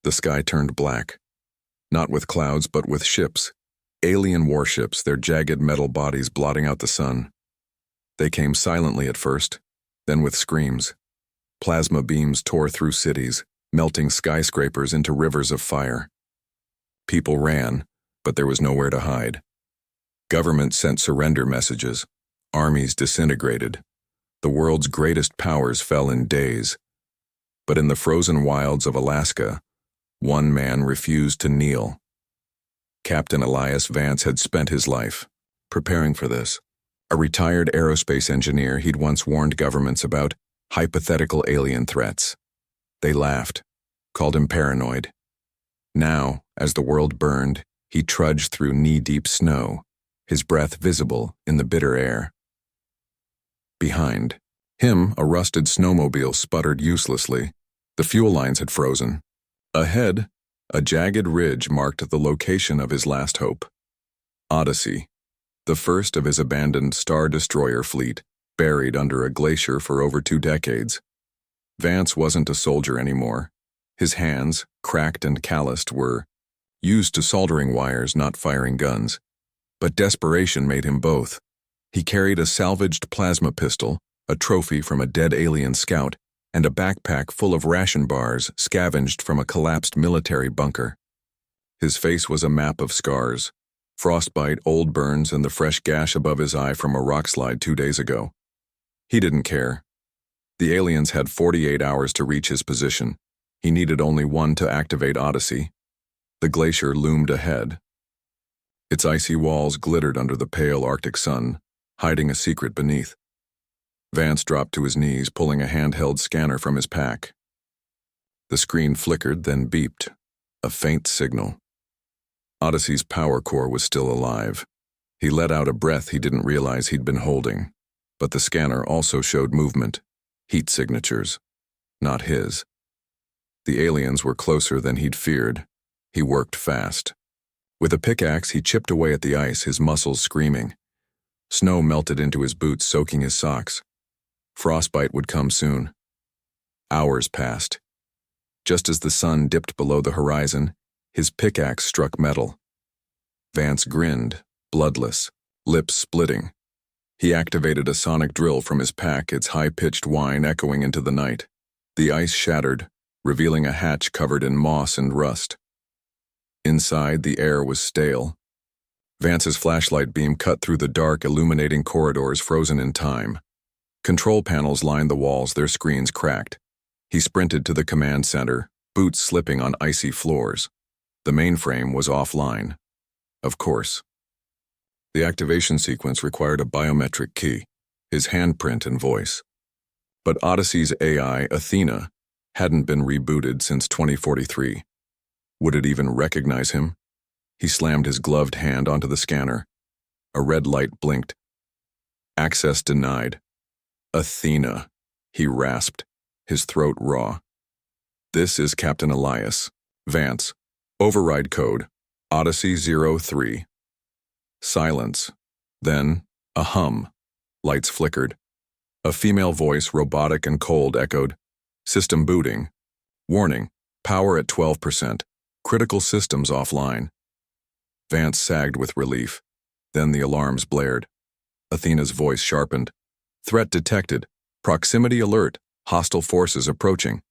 The sky turned black. Not with clouds, but with ships. Alien warships, their jagged metal bodies blotting out the sun. They came silently at first, then with screams. Plasma beams tore through cities, melting skyscrapers into rivers of fire. People ran, but there was nowhere to hide. Governments sent surrender messages. Armies disintegrated. The world's greatest powers fell in days. But in the frozen wilds of Alaska, one man refused to kneel. Captain Elias Vance had spent his life preparing for this. A retired aerospace engineer, he'd once warned governments about hypothetical alien threats. They laughed, called him paranoid. Now, as the world burned, he trudged through knee-deep snow, his breath visible in the bitter air. Behind him, a rusted snowmobile sputtered uselessly. The fuel lines had frozen. Ahead, a jagged ridge marked the location of his last hope. Odyssey, the first of his abandoned Star Destroyer fleet, buried under a glacier for over 2 decades. Vance wasn't a soldier anymore. His hands, cracked and calloused, were used to soldering wires, not firing guns. But desperation made him both. He carried a salvaged plasma pistol, a trophy from a dead alien scout, and a backpack full of ration bars scavenged from a collapsed military bunker. His face was a map of scars, frostbite, old burns, and the fresh gash above his eye from a rockslide 2 days ago. He didn't care. The aliens had 48 hours to reach his position. He needed only one to activate Odyssey. The glacier loomed ahead. Its icy walls glittered under the pale Arctic sun, hiding a secret beneath. Vance dropped to his knees, pulling a handheld scanner from his pack. The screen flickered, then beeped, a faint signal. Odyssey's power core was still alive. He let out a breath he didn't realize he'd been holding. But the scanner also showed movement, heat signatures, not his. The aliens were closer than he'd feared. He worked fast. With a pickaxe, he chipped away at the ice, his muscles screaming. Snow melted into his boots, soaking his socks. Frostbite would come soon. Hours passed. Just as the sun dipped below the horizon, his pickaxe struck metal. Vance grinned, bloodless, lips splitting. He activated a sonic drill from his pack, its high-pitched whine echoing into the night. The ice shattered, revealing a hatch covered in moss and rust. Inside, the air was stale. Vance's flashlight beam cut through the dark, illuminating corridors frozen in time. Control panels lined the walls, their screens cracked. He sprinted to the command center, boots slipping on icy floors. The mainframe was offline. Of course. The activation sequence required a biometric key, his handprint and voice. But Odyssey's AI, Athena, hadn't been rebooted since 2043. Would it even recognize him? He slammed his gloved hand onto the scanner. A red light blinked. Access denied. Athena, he rasped, his throat raw. This is Captain Elias. Vance. Override code, Odyssey 03. Silence. Then, a hum. Lights flickered. A female voice, robotic and cold, echoed, "System booting. Warning, power at 12%. Critical systems offline." Vance sagged with relief. Then the alarms blared. Athena's voice sharpened. "Threat detected. Proximity alert. Hostile forces approaching."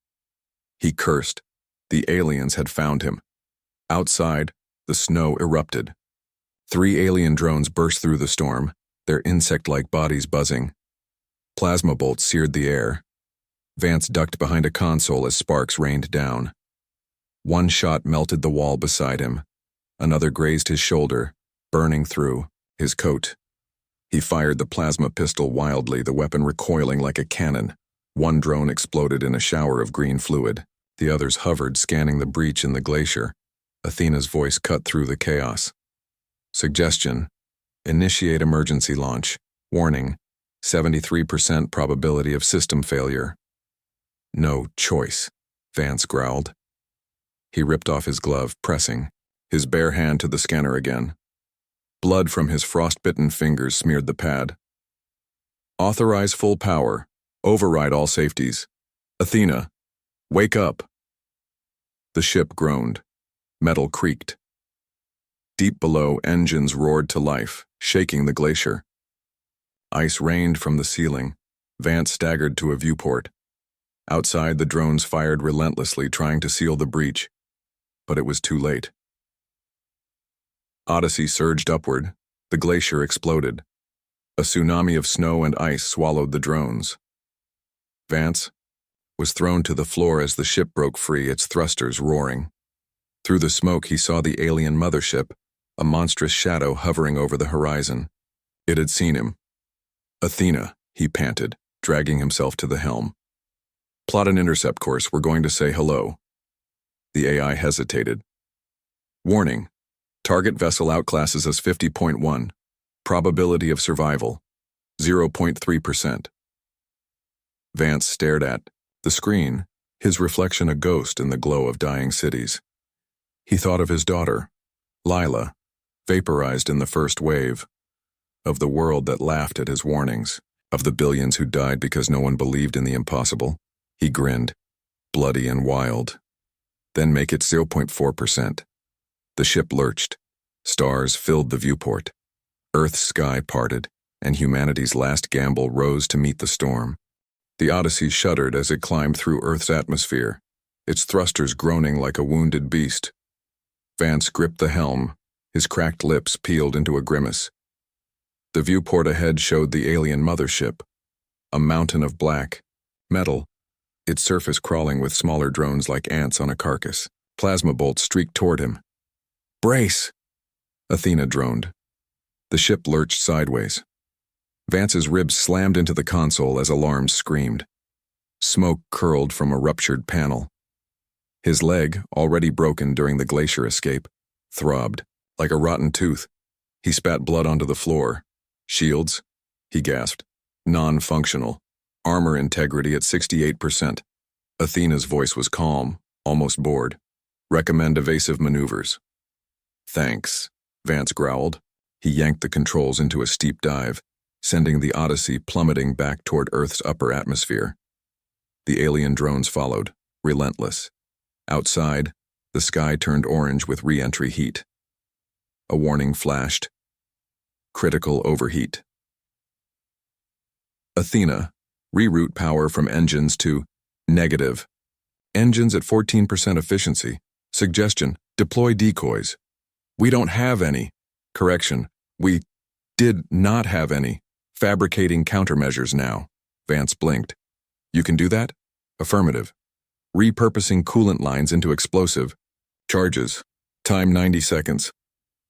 He cursed. The aliens had found him. Outside, the snow erupted. 3 alien drones burst through the storm, their insect-like bodies buzzing. Plasma bolts seared the air. Vance ducked behind a console as sparks rained down. One shot melted the wall beside him. Another grazed his shoulder, burning through his coat. He fired the plasma pistol wildly, the weapon recoiling like a cannon. One drone exploded in a shower of green fluid. The others hovered, scanning the breach in the glacier. Athena's voice cut through the chaos. Suggestion: initiate emergency launch. Warning: 73% probability of system failure. No choice, Vance growled. He ripped off his glove, pressing, his bare hand to the scanner again. Blood from his frostbitten fingers smeared the pad. Authorize full power. Override all safeties. Athena, wake up. The ship groaned. Metal creaked. Deep below, engines roared to life, shaking the glacier. Ice rained from the ceiling. Vance staggered to a viewport. Outside, the drones fired relentlessly, trying to seal the breach. But it was too late. Odyssey surged upward. The glacier exploded. A tsunami of snow and ice swallowed the drones. Vance was thrown to the floor as the ship broke free, its thrusters roaring. Through the smoke, he saw the alien mothership, a monstrous shadow hovering over the horizon. It had seen him. "Athena," he panted, dragging himself to the helm. "Plot an intercept course. We're going to say hello." The AI hesitated. "Warning. Target vessel outclasses us 50.1. Probability of survival, 0.3%. Vance stared at the screen, his reflection a ghost in the glow of dying cities. He thought of his daughter, Lila, vaporized in the first wave, of the world that laughed at his warnings, of the billions who died because no one believed in the impossible. He grinned, bloody and wild. Then make it 0.4%. The ship lurched. Stars filled the viewport. Earth's sky parted, and humanity's last gamble rose to meet the storm. The Odyssey shuddered as it climbed through Earth's atmosphere, its thrusters groaning like a wounded beast. Vance gripped the helm, his cracked lips peeled into a grimace. The viewport ahead showed the alien mothership, a mountain of black metal, its surface crawling with smaller drones like ants on a carcass. Plasma bolts streaked toward him. "Brace!" Athena droned. The ship lurched sideways. Vance's ribs slammed into the console as alarms screamed. Smoke curled from a ruptured panel. His leg, already broken during the glacier escape, throbbed like a rotten tooth. He spat blood onto the floor. "Shields," he gasped. "Non-functional. Armor integrity at 68%. Athena's voice was calm, almost bored. "Recommend evasive maneuvers." "Thanks," Vance growled. He yanked the controls into a steep dive, sending the Odyssey plummeting back toward Earth's upper atmosphere. The alien drones followed, relentless. Outside, the sky turned orange with re-entry heat. A warning flashed. Critical overheat. "Athena, reroute power from engines to negative. Engines at 14% efficiency. Suggestion, deploy decoys." "We don't have any." "Correction, we did not have any. Fabricating countermeasures now." Vance blinked. "You can do that?" "Affirmative. Repurposing coolant lines into explosive charges. Time 90 seconds.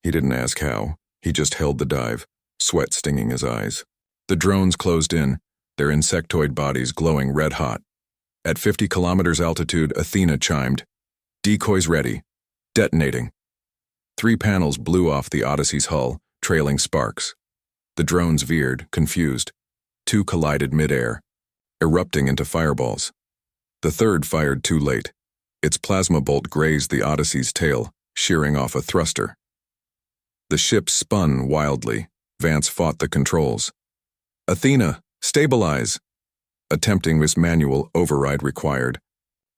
He didn't ask how. He just held the dive, sweat stinging his eyes. The drones closed in, their insectoid bodies glowing red-hot. At 50 kilometers altitude, Athena chimed. "Decoys ready. Detonating." 3 panels blew off the Odyssey's hull, trailing sparks. The drones veered, confused. 2 collided midair, erupting into fireballs. The third fired too late. Its plasma bolt grazed the Odyssey's tail, shearing off a thruster. The ship spun wildly. Vance fought the controls. "Athena, stabilize!" Attempting this manual override required.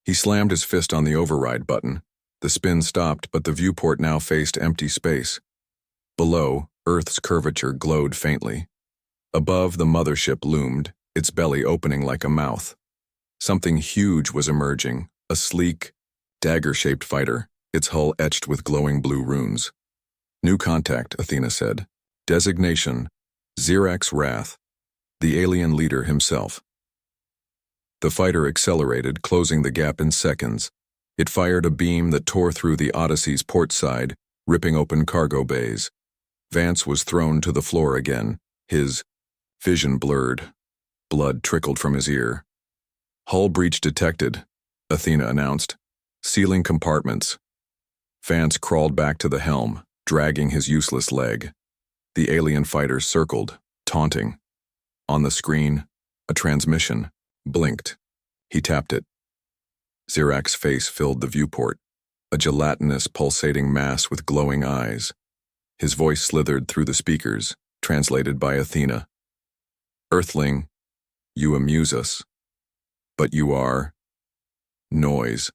He slammed his fist on the override button. The spin stopped, but the viewport now faced empty space. Below, Earth's curvature glowed faintly. Above, the mothership loomed, its belly opening like a mouth. Something huge was emerging, a sleek, dagger-shaped fighter, its hull etched with glowing blue runes. "New contact," Athena said. "Designation, Xerax Wrath, the alien leader himself." The fighter accelerated, closing the gap in seconds. It fired a beam that tore through the Odyssey's port side, ripping open cargo bays. Vance was thrown to the floor again, his vision blurred. Blood trickled from his ear. "Hull breach detected," Athena announced. "Sealing compartments." Vance crawled back to the helm, dragging his useless leg. The alien fighter circled, taunting. On the screen, a transmission blinked. He tapped it. Xerax's face filled the viewport, a gelatinous, pulsating mass with glowing eyes. His voice slithered through the speakers, translated by Athena. "Earthling, you amuse us. But you are noise."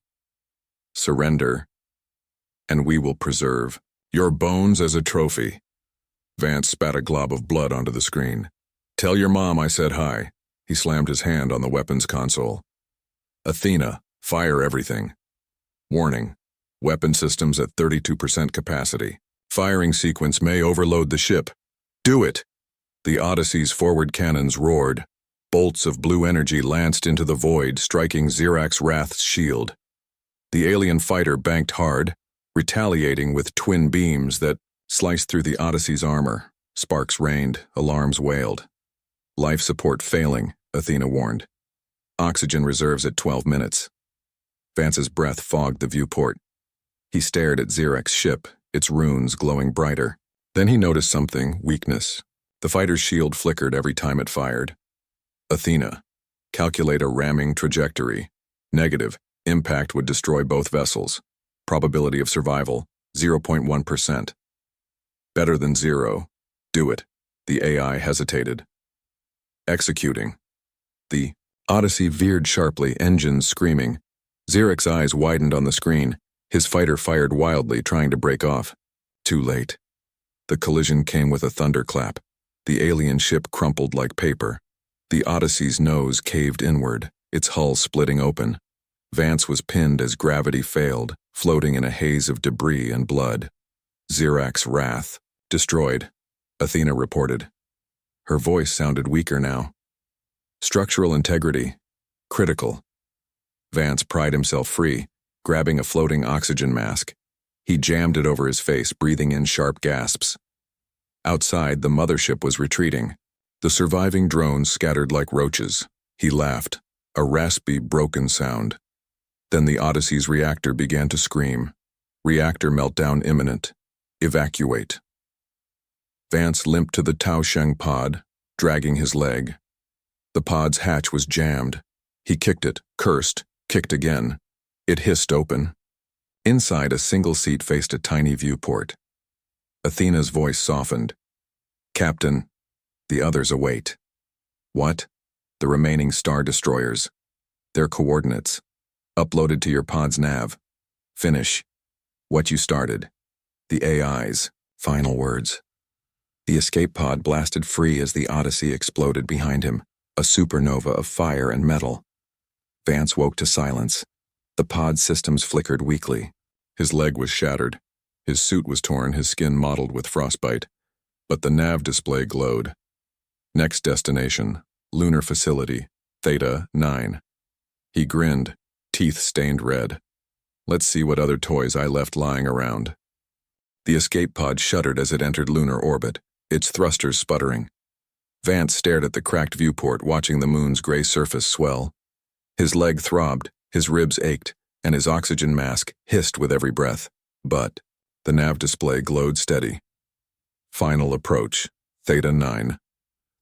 surrender, and we will preserve your bones as a trophy. Vance spat a glob of blood onto the screen. Tell your mom I said hi. He slammed his hand on the weapons console. Athena, fire everything. Warning. Weapon systems at 32% capacity. Firing sequence may overload the ship. Do it! The Odyssey's forward cannons roared. Bolts of blue energy lanced into the void, striking Xirax Wrath's shield. The alien fighter banked hard, retaliating with twin beams that sliced through the Odyssey's armor. Sparks rained, alarms wailed. Life support failing, Athena warned. Oxygen reserves at 12 minutes. Vance's breath fogged the viewport. He stared at Xirax's ship, its runes glowing brighter. Then he noticed something, weakness. The fighter's shield flickered every time it fired. Athena, calculate a ramming trajectory. Negative, impact would destroy both vessels. Probability of survival, 0.1%. Better than 0. Do it. The AI hesitated. Executing. The Odyssey veered sharply, engines screaming. Xirax's eyes widened on the screen. His fighter fired wildly, trying to break off. Too late. The collision came with a thunderclap. The alien ship crumpled like paper. The Odyssey's nose caved inward, its hull splitting open. Vance was pinned as gravity failed, floating in a haze of debris and blood. Xirax's Wrath. Destroyed, Athena reported. Her voice sounded weaker now. Structural integrity. Critical. Vance pried himself free, grabbing a floating oxygen mask. He jammed it over his face, breathing in sharp gasps. Outside, the mothership was retreating. The surviving drones scattered like roaches. He laughed, a raspy, broken sound. Then the Odyssey's reactor began to scream. Reactor meltdown imminent. Evacuate. Vance limped to the Taosheng pod, dragging his leg. The pod's hatch was jammed. He kicked it, cursed, kicked again. It hissed open. Inside, a single seat faced a tiny viewport. Athena's voice softened. Captain, the others await. What? The remaining star destroyers. Their coordinates. Uploaded to your pod's nav. Finish. What you started. The AI's final words. The escape pod blasted free as the Odyssey exploded behind him, a supernova of fire and metal. Vance woke to silence. The pod's systems flickered weakly. His leg was shattered. His suit was torn, his skin mottled with frostbite. But the nav display glowed. Next destination, lunar facility, Theta 9. He grinned, teeth stained red. Let's see what other toys I left lying around. The escape pod shuddered as it entered lunar orbit, its thrusters sputtering. Vance stared at the cracked viewport, watching the moon's gray surface swell. His leg throbbed, his ribs ached, and his oxygen mask hissed with every breath. But the nav display glowed steady. Final approach, Theta 9.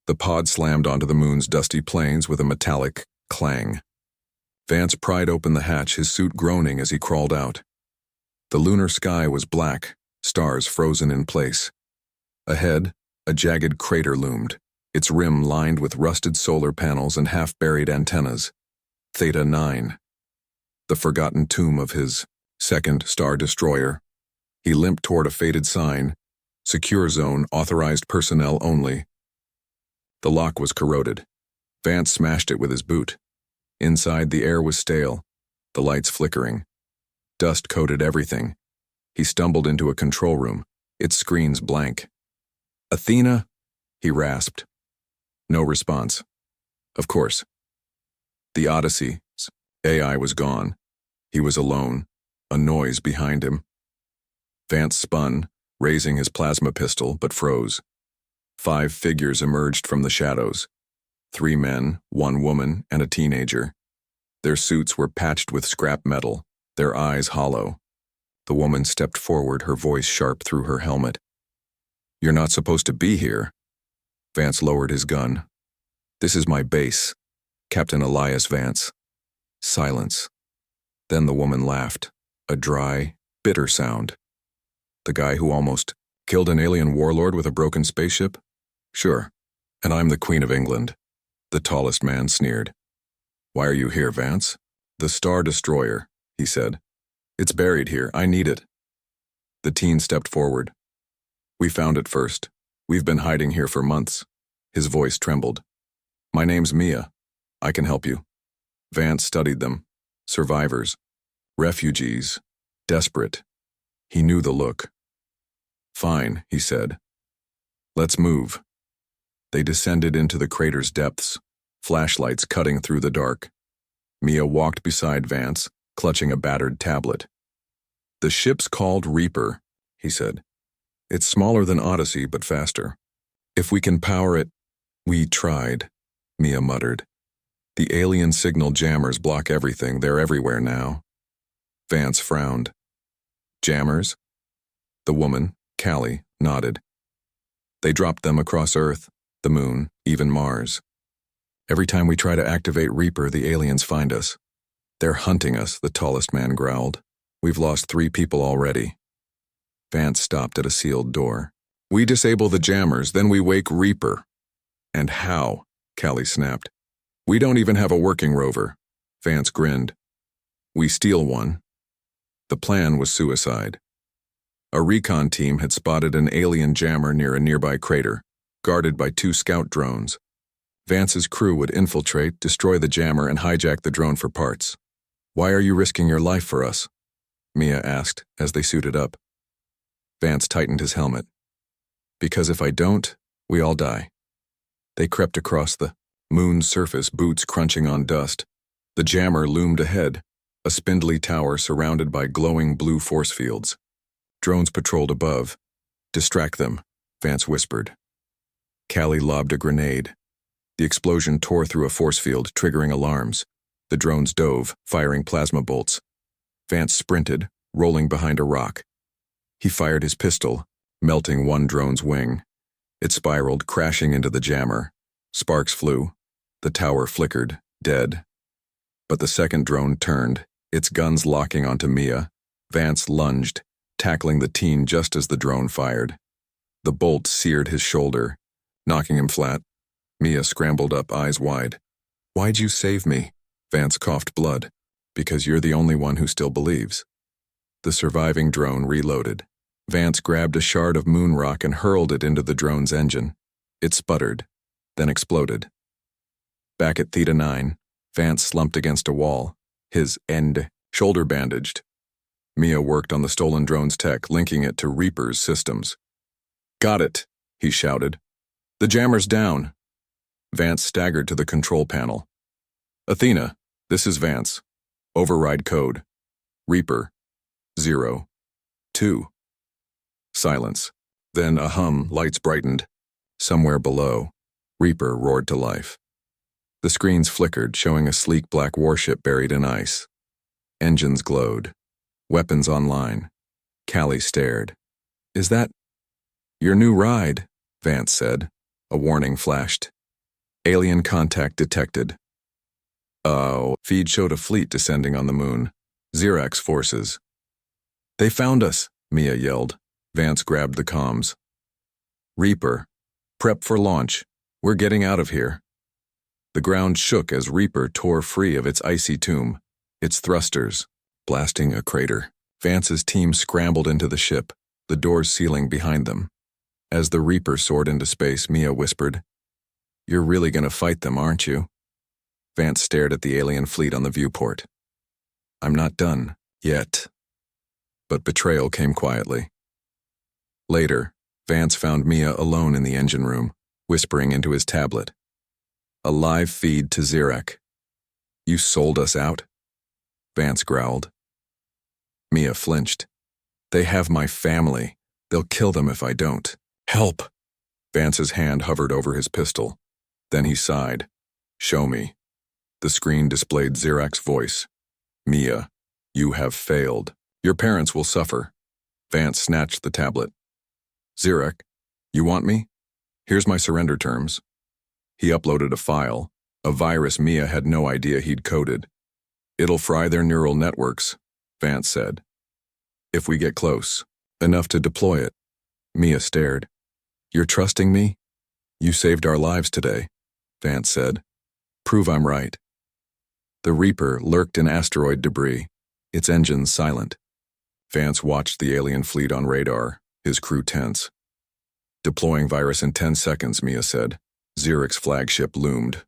The pod slammed onto the moon's dusty plains with a metallic clang. Vance pried open the hatch, his suit groaning as he crawled out. The lunar sky was black, stars frozen in place. Ahead, a jagged crater loomed, its rim lined with rusted solar panels and half-buried antennas. Theta 9. The forgotten tomb of his second star destroyer. He limped toward a faded sign, Secure Zone, authorized personnel only. The lock was corroded. Vance smashed it with his boot. Inside, the air was stale, the lights flickering. Dust coated everything. He stumbled into a control room, its screens blank. Athena? He rasped. No response. Of course. The Odyssey's AI was gone. He was alone, a noise behind him. Vance spun, raising his plasma pistol, but froze. 5 figures emerged from the shadows. 3 men, 1 woman, and a teenager. Their suits were patched with scrap metal, their eyes hollow. The woman stepped forward, her voice sharp through her helmet. You're not supposed to be here. Vance lowered his gun. This is my base, Captain Elias Vance. Silence. Then the woman laughed, a dry, bitter sound. The guy who almost killed an alien warlord with a broken spaceship? Sure, and I'm the Queen of England. The tallest man sneered. Why are you here, Vance? The Star Destroyer, he said. It's buried here. I need it. The teen stepped forward. We found it first. We've been hiding here for months. His voice trembled. My name's Mia. I can help you. Vance studied them. Survivors. Refugees. Desperate. He knew the look. Fine, he said. Let's move. They descended into the crater's depths, flashlights cutting through the dark. Mia walked beside Vance, clutching a battered tablet. The ship's called Reaper, he said. It's smaller than Odyssey, but faster. If we can power it— We tried, Mia muttered. The alien signal jammers block everything. They're everywhere now. Vance frowned. Jammers? The woman, Callie, nodded. They dropped them across Earth, the Moon, even Mars. Every time we try to activate Reaper, the aliens find us. They're hunting us, the tallest man growled. We've lost 3 people already. Vance stopped at a sealed door. We disable the jammers, then we wake Reaper. And how? Callie snapped. We don't even have a working rover. Vance grinned. We steal one. The plan was suicide. A recon team had spotted an alien jammer near a nearby crater, guarded by 2 scout drones. Vance's crew would infiltrate, destroy the jammer, and hijack the drone for parts. Why are you risking your life for us? Mia asked as they suited up. Vance tightened his helmet. Because if I don't, we all die. They crept across the moon's surface, boots crunching on dust. The jammer loomed ahead, a spindly tower surrounded by glowing blue force fields. Drones patrolled above. Distract them, Vance whispered. Callie lobbed a grenade. The explosion tore through a force field, triggering alarms. The drones dove, firing plasma bolts. Vance sprinted, rolling behind a rock. He fired his pistol, melting one drone's wing. It spiraled, crashing into the jammer. Sparks flew. The tower flickered, dead. But the second drone turned, its guns locking onto Mia. Vance lunged, tackling the teen just as the drone fired. The bolt seared his shoulder, knocking him flat. Mia scrambled up, eyes wide. Why'd you save me? Vance coughed blood. Because you're the only one who still believes. The surviving drone reloaded. Vance grabbed a shard of moon rock and hurled it into the drone's engine. It sputtered, then exploded. Back at Theta 9, Vance slumped against a wall, his shoulder bandaged. Mia worked on the stolen drone's tech, linking it to Reaper's systems. Got it, he shouted. The jammer's down. Vance staggered to the control panel. Athena, this is Vance. Override code. Reaper. 0. 2. Silence. Then a hum, lights brightened. Somewhere below, Reaper roared to life. The screens flickered, showing a sleek black warship buried in ice. Engines glowed. Weapons online. Callie stared. Is that your new ride? Vance said. A warning flashed. Alien contact detected. Oh, feed showed a fleet descending on the moon. Xerax forces. They found us, Mia yelled. Vance grabbed the comms. Reaper. Prep for launch. We're getting out of here. The ground shook as Reaper tore free of its icy tomb, its thrusters, blasting a crater. Vance's team scrambled into the ship, the doors sealing behind them. As the Reaper soared into space, Mia whispered, You're really gonna fight them, aren't you? Vance stared at the alien fleet on the viewport. I'm not done, yet. But betrayal came quietly. Later, Vance found Mia alone in the engine room, whispering into his tablet. A live feed to Xerac. You sold us out? Vance growled. Mia flinched. They have my family. They'll kill them if I don't. Help! Vance's hand hovered over his pistol. Then he sighed. Show me. The screen displayed Xerac's voice. Mia, you have failed. Your parents will suffer. Vance snatched the tablet. Xerac, you want me? Here's my surrender terms. He uploaded a file, a virus Mia had no idea he'd coded. It'll fry their neural networks, Vance said. If we get close, enough to deploy it. Mia stared. You're trusting me? You saved our lives today, Vance said. Prove I'm right. The Reaper lurked in asteroid debris, its engines silent. Vance watched the alien fleet on radar, his crew tense. Deploying virus in 10 seconds, Mia said. Xerix's flagship loomed.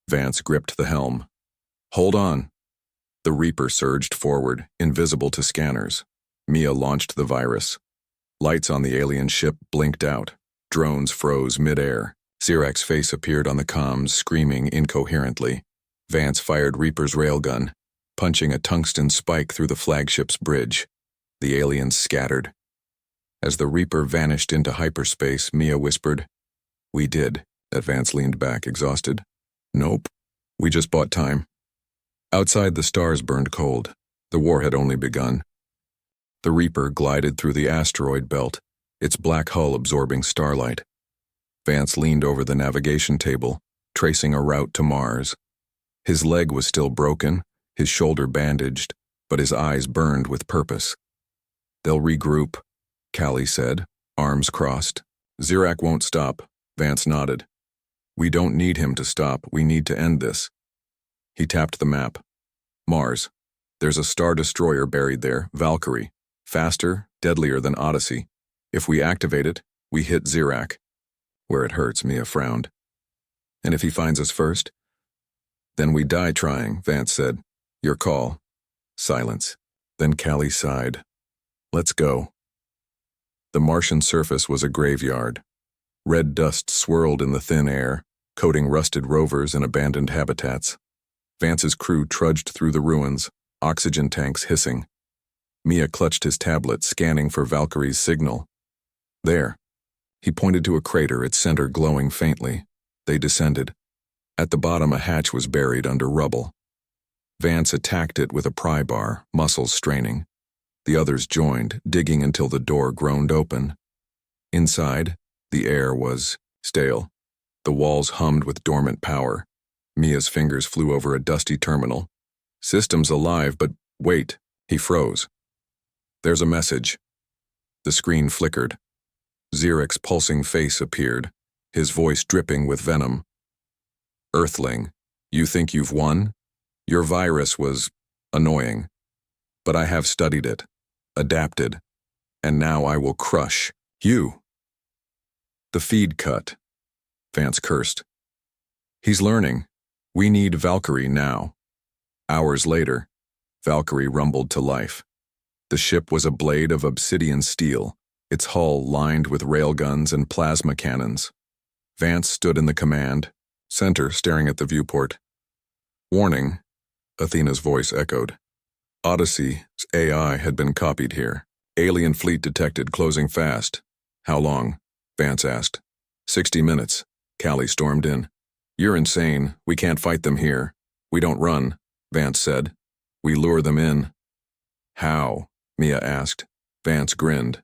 Vance gripped the helm. Hold on. The Reaper surged forward, invisible to scanners. Mia launched the virus. Lights on the alien ship blinked out. Drones froze mid-air. Xerix's face appeared on the comms, screaming incoherently. Vance fired Reaper's railgun, punching a tungsten spike through the flagship's bridge. The aliens scattered. As the Reaper vanished into hyperspace, Mia whispered, "We did." Vance leaned back, exhausted. "Nope. We just bought time." Outside, the stars burned cold. The war had only begun. The Reaper glided through the asteroid belt, its black hull absorbing starlight. Vance leaned over the navigation table, tracing a route to Mars. His leg was still broken, his shoulder bandaged, but his eyes burned with purpose. "They'll regroup," Callie said, arms crossed. "Xerix won't stop," Vance nodded. "We don't need him to stop, we need to end this." He tapped the map. "Mars. There's a star destroyer buried there, Valkyrie. Faster, deadlier than Odyssey. If we activate it, we hit Xerix." "Where it hurts," Mia frowned. "And if he finds us first?" "Then we die trying," Vance said. "Your call." Silence. Then Callie sighed. "Let's go." The Martian surface was a graveyard. Red dust swirled in the thin air, coating rusted rovers and abandoned habitats. Vance's crew trudged through the ruins, oxygen tanks hissing. Mia clutched his tablet, scanning for Valkyrie's signal. There. He pointed to a crater, its center glowing faintly. They descended. At the bottom, a hatch was buried under rubble. Vance attacked it with a pry bar, muscles straining. The others joined, digging until the door groaned open. Inside, the air was stale. The walls hummed with dormant power. Mia's fingers flew over a dusty terminal. "System's alive, but wait." He froze. "There's a message." The screen flickered. Xerix's pulsing face appeared, his voice dripping with venom. "Earthling, you think you've won? Your virus was annoying. But I have studied it, adapted, and now I will crush you." The feed cut. Vance cursed. "He's learning. We need Valkyrie now." Hours later, Valkyrie rumbled to life. The ship was a blade of obsidian steel, its hull lined with railguns and plasma cannons. Vance stood in the command center, staring at the viewport. "Warning," Athena's voice echoed. "Odyssey's AI had been copied here. Alien fleet detected, closing fast." "How long?" Vance asked. 60 minutes, Callie stormed in. "You're insane. We can't fight them here." "We don't run," Vance said. "We lure them in." "How?" Mia asked. Vance grinned.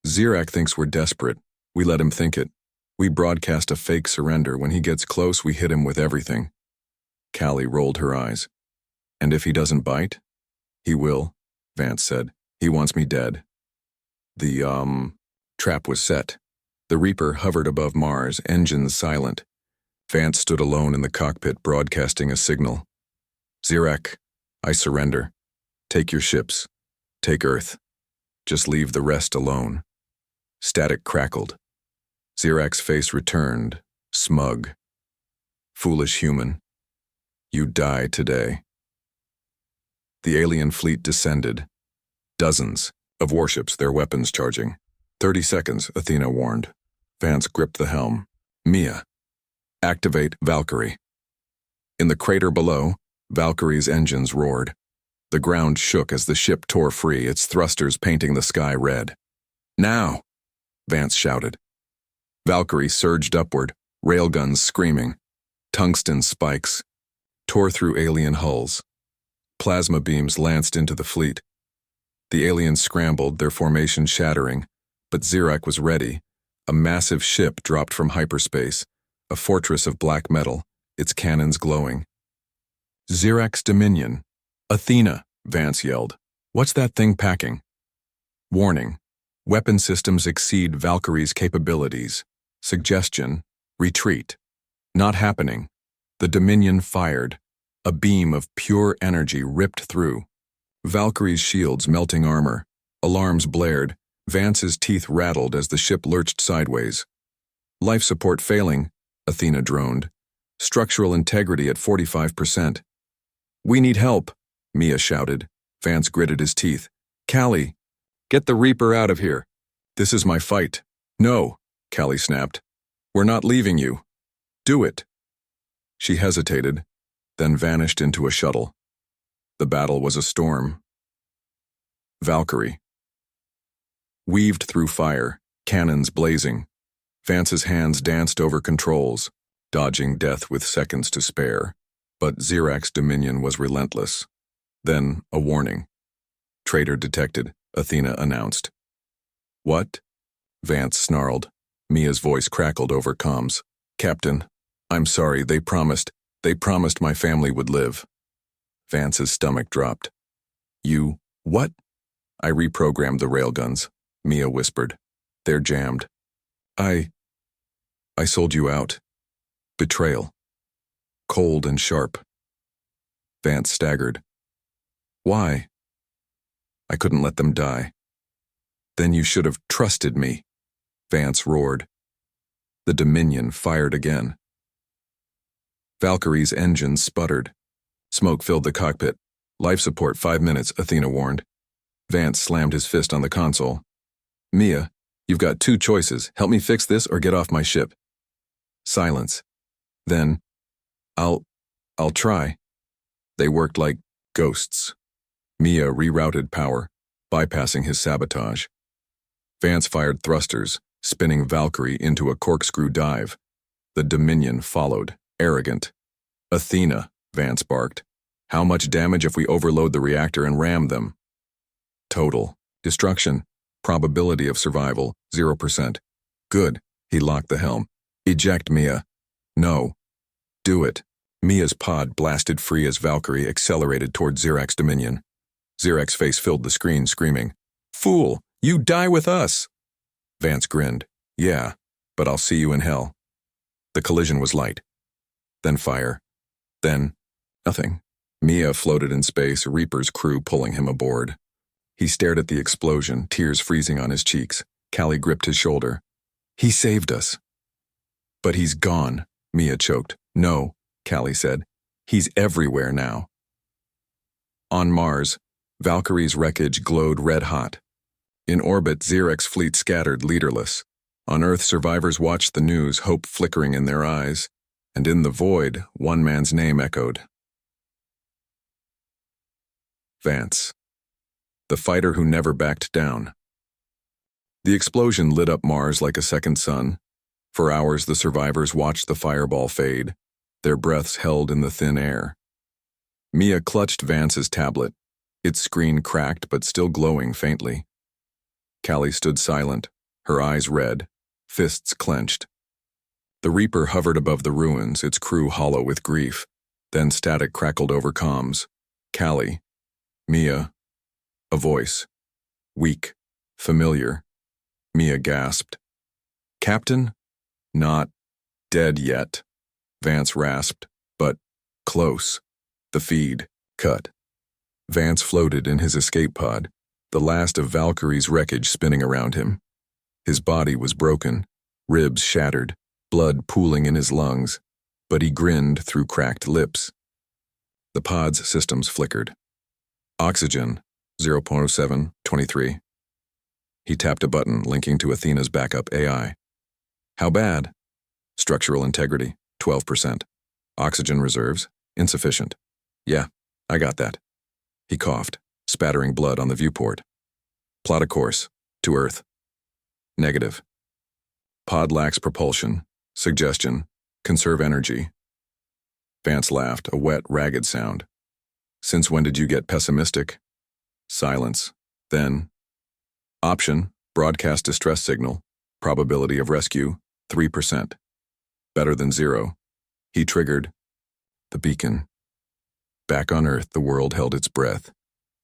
"Xerix thinks we're desperate. We let him think it. We broadcast a fake surrender. When he gets close, we hit him with everything." Callie rolled her eyes. "And if he doesn't bite?" "He will," Vance said. "He wants me dead." The, trap was set. The Reaper hovered above Mars, engines silent. Vance stood alone in the cockpit, broadcasting a signal. "Xerix, I surrender. Take your ships. Take Earth. Just leave the rest alone." Static crackled. Xerix's face returned, smug. "Foolish human. You die today." The alien fleet descended. Dozens of warships, their weapons charging. 30 seconds, Athena warned. Vance gripped the helm. "Mia, activate Valkyrie." In the crater below, Valkyrie's engines roared. The ground shook as the ship tore free, its thrusters painting the sky red. "Now!" Vance shouted. Valkyrie surged upward, railguns screaming. Tungsten spikes tore through alien hulls. Plasma beams lanced into the fleet. The aliens scrambled, their formation shattering, but Xerix was ready. A massive ship dropped from hyperspace, a fortress of black metal, its cannons glowing. "Xerix's Dominion." "Athena," Vance yelled. "What's that thing packing?" Warning: weapon systems exceed Valkyrie's capabilities. Suggestion: retreat. Not happening. The Dominion fired. A beam of pure energy ripped through. Valkyrie's shields melting armor, Alarms blared. Vance's teeth rattled as the ship lurched sideways. Life support failing, Athena droned. Structural integrity at 45%. We need help, Mia shouted. Vance gritted his teeth. Callie, get the Reaper out of here. This is my fight. No, Callie snapped. We're not leaving you. Do it. She hesitated, then vanished into a shuttle. The battle was a storm. Valkyrie. Weaved through fire, cannons blazing. Vance's hands danced over controls, dodging death with seconds to spare. But Xerax's dominion was relentless. Then, a warning. Traitor detected, Athena announced. What? Vance snarled. Mia's voice crackled over comms. Captain, I'm sorry, they promised my family would live. Vance's stomach dropped. You, what? I reprogrammed the railguns, Mia whispered. They're jammed. I sold you out. Betrayal. Cold and sharp. Vance staggered. Why? I couldn't let them die. Then you should have trusted me, Vance roared. The Dominion fired again. Valkyrie's engines sputtered. Smoke filled the cockpit. Life support 5 minutes, Athena warned. Vance slammed his fist on the console. Mia, you've got 2 choices. Help me fix this or get off my ship. Silence. Then, I'll try. They worked like ghosts. Mia rerouted power, bypassing his sabotage. Vance fired thrusters, spinning Valkyrie into a corkscrew dive. The Dominion followed, arrogant. Athena, Vance barked. How much damage if we overload the reactor and ram them? Total. Destruction. Probability of survival, 0%. Good. He locked the helm. Eject Mia. No. Do it. Mia's pod blasted free as Valkyrie accelerated toward Xerax's Dominion. Xerax's face filled the screen, screaming, Fool! You die with us! Vance grinned. Yeah, but I'll see you in hell. The collision was light. Then fire. Then nothing. Mia floated in space, Reaper's crew pulling him aboard. He stared at the explosion, tears freezing on his cheeks. Callie gripped his shoulder. He saved us. But he's gone, Mia choked. No, Callie said. He's everywhere now. On Mars, Valkyrie's wreckage glowed red-hot. In orbit, Xerax's fleet scattered, leaderless. On Earth, survivors watched the news, hope flickering in their eyes. And in the void, one man's name echoed. Vance. The fighter who never backed down. The explosion lit up Mars like a second sun. For hours, the survivors watched the fireball fade, their breaths held in the thin air. Mia clutched Vance's tablet, its screen cracked but still glowing faintly. Callie stood silent, her eyes red, fists clenched. The Reaper hovered above the ruins, its crew hollow with grief. Then static crackled over comms. Callie. Mia. A voice. Weak. Familiar. Mia gasped. Captain? Not dead yet, Vance rasped, but close. The feed cut. Vance floated in his escape pod, the last of Valkyrie's wreckage spinning around him. His body was broken, ribs shattered, blood pooling in his lungs, but he grinned through cracked lips. The pod's systems flickered. Oxygen, 0.0723. He tapped a button linking to Athena's backup AI. How bad? Structural integrity, 12%. Oxygen reserves, insufficient. Yeah, I got that. He coughed, spattering blood on the viewport. Plot a course, to Earth. Negative. Pod lacks propulsion. Suggestion, conserve energy. Vance laughed, a wet, ragged sound. Since when did you get pessimistic? Silence. Then, option, broadcast distress signal. Probability of rescue, 3%. Better than 0. He triggered the beacon. Back on Earth, the world held its breath.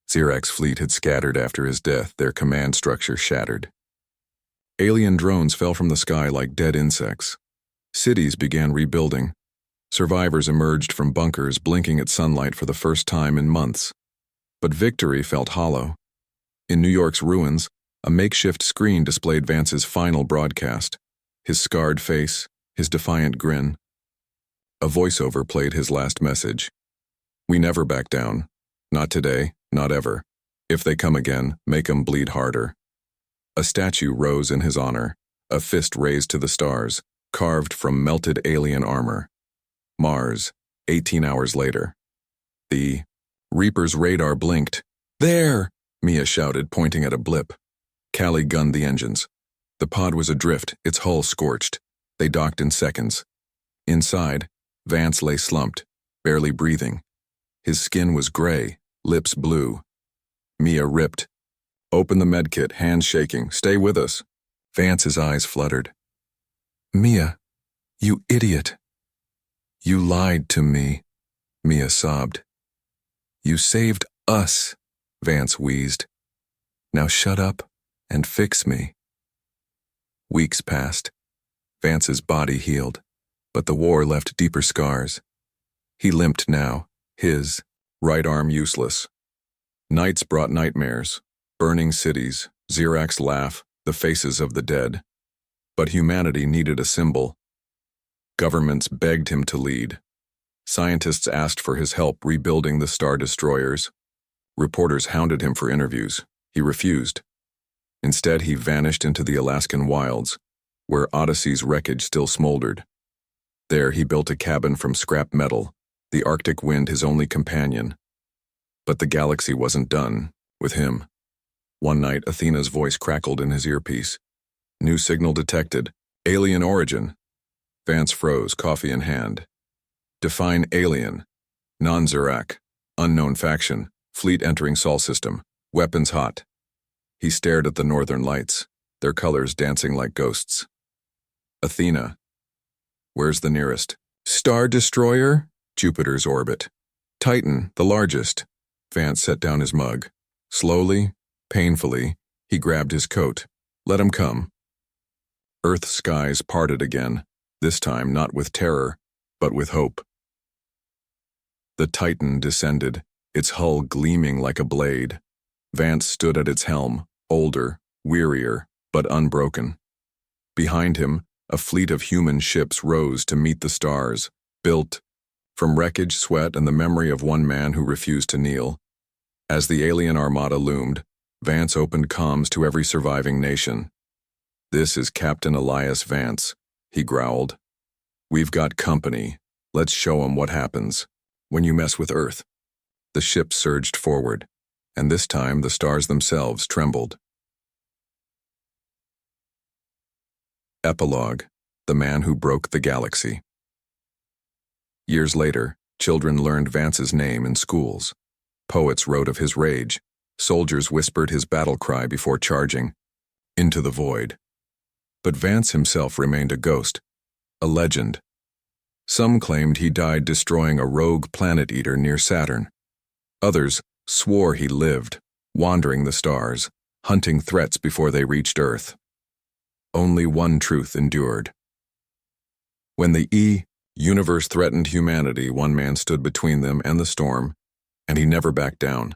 Xerax's fleet had scattered after his death, their command structure shattered. Alien drones fell from the sky like dead insects. Cities began rebuilding. Survivors emerged from bunkers, blinking at sunlight for the first time in months. But victory felt hollow. In New York's ruins, a makeshift screen displayed Vance's final broadcast. His scarred face, his defiant grin. A voiceover played his last message. "We never back down. Not today, not ever. If they come again, make 'em bleed harder." A statue rose in his honor, a fist raised to the stars, carved from melted alien armor. Mars, 18 hours later. The Reaper's radar blinked. "There!" Mia shouted, pointing at a blip. Callie gunned the engines. The pod was adrift, its hull scorched. They docked in seconds. Inside, Vance lay slumped, barely breathing. His skin was gray, lips blue. Mia ripped. "Open the medkit, hands shaking. Stay with us." Vance's eyes fluttered. "Mia, you idiot. You lied to me," Mia sobbed. "You saved us," Vance wheezed. "Now shut up and fix me." Weeks passed. Vance's body healed, but the war left deeper scars. He limped now, his right arm useless. Nights brought nightmares, burning cities, Xerak's laugh, the faces of the dead. But humanity needed a symbol. Governments begged him to lead. Scientists asked for his help rebuilding the Star Destroyers. Reporters hounded him for interviews. He refused. Instead, he vanished into the Alaskan wilds, where Odyssey's wreckage still smoldered. There, he built a cabin from scrap metal, the Arctic wind his only companion. But the galaxy wasn't done with him. One night, Athena's voice crackled in his earpiece. "New signal detected. Alien origin." Vance froze, coffee in hand. "Define alien. Non-Xerak. Unknown faction. Fleet entering Sol system. Weapons hot." He stared at the northern lights, their colors dancing like ghosts. "Athena. Where's the nearest?" "Star Destroyer?" "Jupiter's orbit." "Titan, the largest." Vance set down his mug. Slowly, painfully, he grabbed his coat. "Let him come." Earth's skies parted again, this time not with terror, but with hope. The Titan descended, its hull gleaming like a blade. Vance stood at its helm, older, wearier, but unbroken. Behind him, a fleet of human ships rose to meet the stars, built from wreckage, sweat, and the memory of one man who refused to kneel. As the alien armada loomed, Vance opened comms to every surviving nation. "This is Captain Elias Vance," he growled. "We've got company. Let's show 'em what happens when you mess with Earth." The ship surged forward, and this time the stars themselves trembled. Epilogue: The Man Who Broke the Galaxy. Years later, children learned Vance's name in schools. Poets wrote of his rage. Soldiers whispered his battle cry before charging into the void. But Vance himself remained a ghost, a legend. Some claimed he died destroying a rogue planet-eater near Saturn. Others swore he lived, wandering the stars, hunting threats before they reached Earth. Only one truth endured. When the universe threatened humanity, one man stood between them and the storm, and he never backed down.